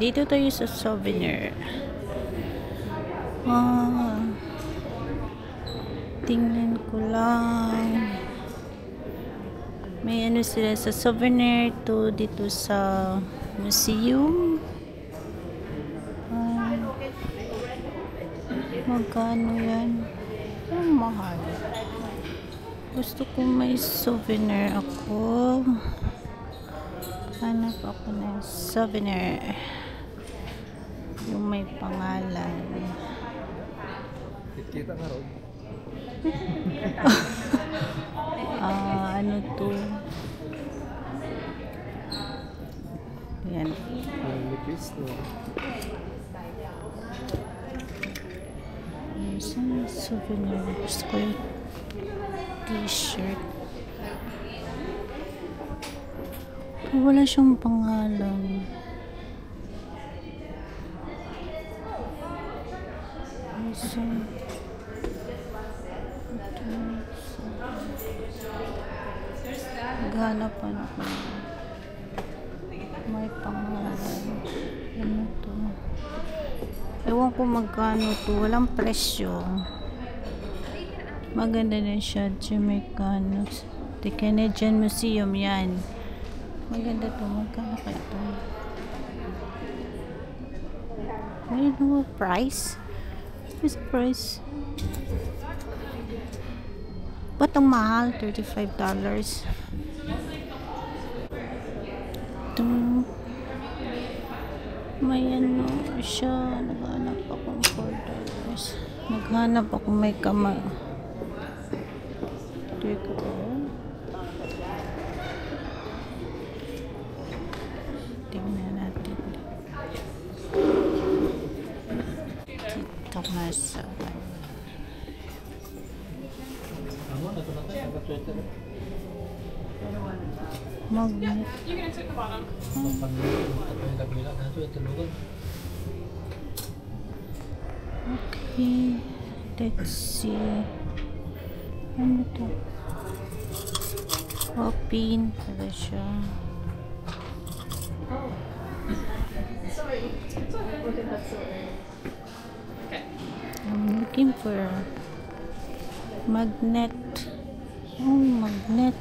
Dito tayo sa souvenir. Tingnan ko lang. May ano sila sa souvenir to dito sa museum. Magkano yan? Ang mahal. Gusto ko may souvenir ako. Hanap ako ng souvenir. Yung may pangalan. Kita nga ron. Ano to? Yan. Isang souvenir. Gusto ko yung t-shirt. Wala siyang pangalan. Naghanapan ako. May pangalan. Ano to? Ewan ko magkano to. Walang presyo. Maganda din siya. Jamaican. The Canadian Museum. Yan. Maganda to. Magkano kaya to? May no price? What's the price? Ba't ang mahal? $35. Ito. May ano siya. Naghanap akong $4. Naghanap ako may kama. Teka ba? Tingnan natin. Kita masa. Magnet. Okay. Let's see. Ano to? Open. Pala siya. I'm looking for magnet. Oh, magnet.